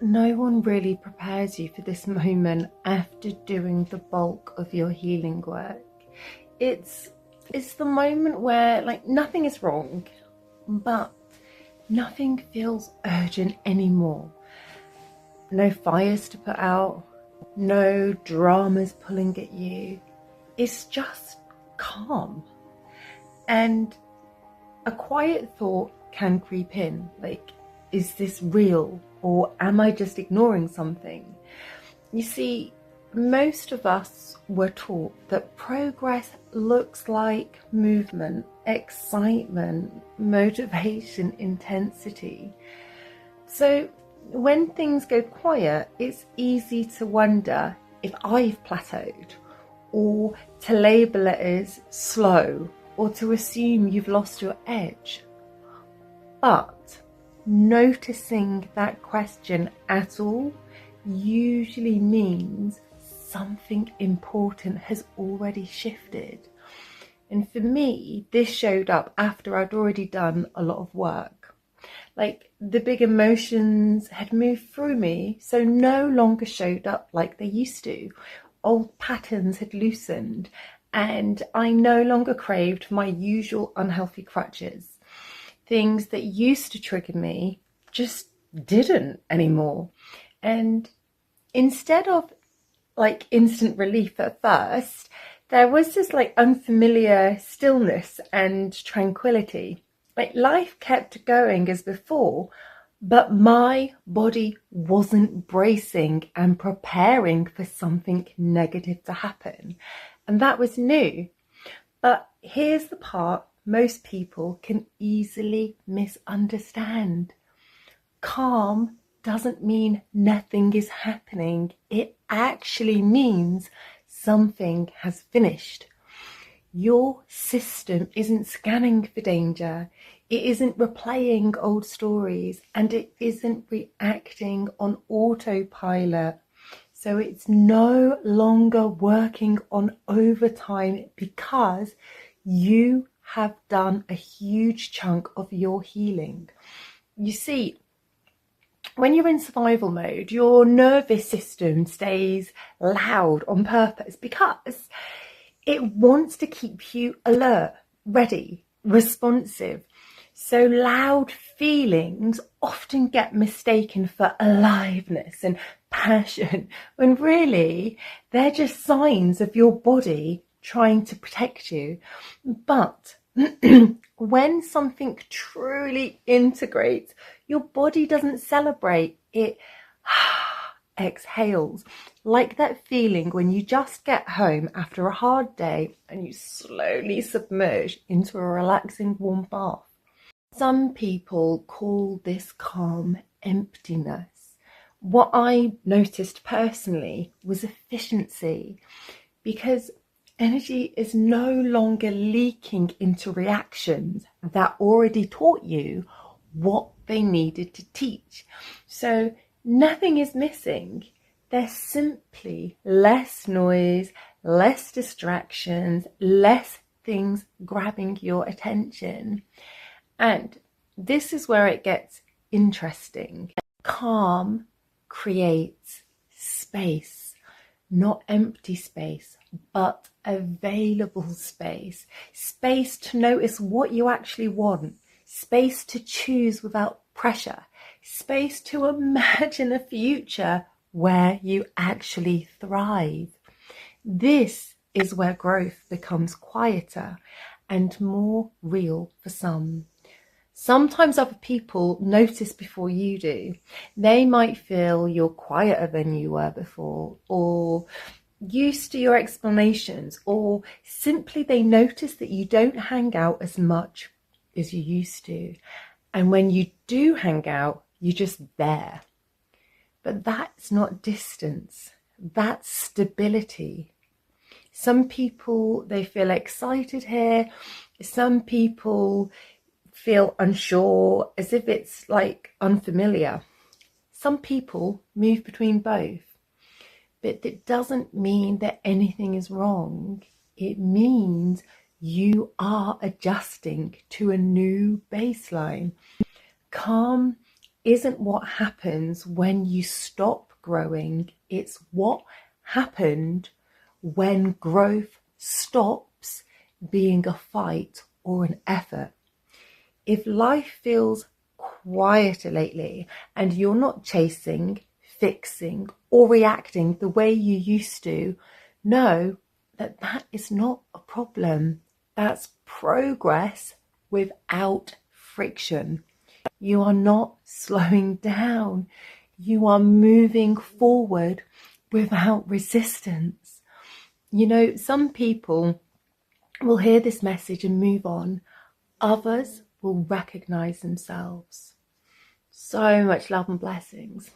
No one really prepares you for this moment after doing the bulk of your healing work. It's it's the moment where like nothing is wrong, but nothing feels urgent anymore. No fires to put out, no dramas pulling at you. It's just calm. And a quiet thought can creep in, like, is this real or am I just ignoring something? You see, most of us were taught that progress looks like movement, excitement, motivation, intensity. So when things go quiet, it's easy to wonder if I've plateaued, or to label it as slow, or to assume you've lost your edge. But noticing that question at all usually means something important has already shifted. And for me, this showed up after I'd already done a lot of work. Like the big emotions had moved through me, so no longer showed up like they used to. Old patterns had loosened, and I no longer craved my usual unhealthy crutches. Things that used to trigger me just didn't anymore. And instead of like instant relief at first, there was this like unfamiliar stillness and tranquility. Like life kept going as before, but my body wasn't bracing and preparing for something negative to happen. And that was new. But here's the part most people can easily misunderstand. Calm doesn't mean nothing is happening. It actually means something has finished. Your system isn't scanning for danger. It isn't replaying old stories, and it isn't reacting on autopilot. So it's no longer working on overtime because you have done a huge chunk of your healing. You see, when you're in survival mode, your nervous system stays loud on purpose because it wants to keep you alert, ready, responsive. So loud feelings often get mistaken for aliveness and passion, when really they're just signs of your body trying to protect you. But when something truly integrates, your body doesn't celebrate, it exhales. Like that feeling when you just get home after a hard day and you slowly submerge into a relaxing warm bath. Some people call this calm emptiness. What I noticed personally was efficiency, because energy is no longer leaking into reactions that already taught you what they needed to teach. So nothing is missing. There's simply less noise, less distractions, less things grabbing your attention. And this is where it gets interesting. Calm creates space, not empty space, but available space. Space to notice what you actually want, space to choose without pressure, space to imagine a future where you actually thrive. This is where growth becomes quieter and more real for some. Sometimes other people notice before you do. They might feel you're quieter than you were before, or used to your explanations, or simply they notice that you don't hang out as much as you used to. And when you do hang out, you're just there. But that's not distance, that's stability. Some people, they feel excited here. Some people feel unsure, as if it's like unfamiliar. Some people move between both. But it doesn't mean that anything is wrong. It means you are adjusting to a new baseline. Calm isn't what happens when you stop growing, it's what happened when growth stops being a fight or an effort. If life feels quieter lately and you're not chasing, fixing, or reacting the way you used to, know that that is not a problem. That's progress without friction. You are not slowing down. You are moving forward without resistance. You know, some people will hear this message and move on. Others will recognize themselves. So much love and blessings.